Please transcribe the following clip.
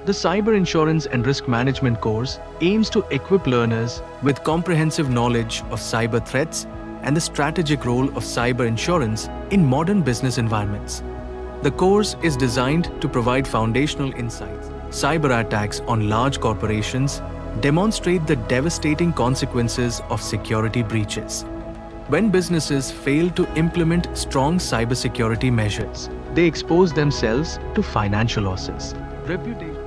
The Cyber Insurance and Risk Management course aims to equip learners with comprehensive knowledge of cyber threats and the strategic role of cyber insurance in modern business environments. The course is designed to provide foundational insights. Cyber attacks on large corporations demonstrate the devastating consequences of security breaches. When businesses fail to implement strong cybersecurity measures, they expose themselves to financial losses, reputation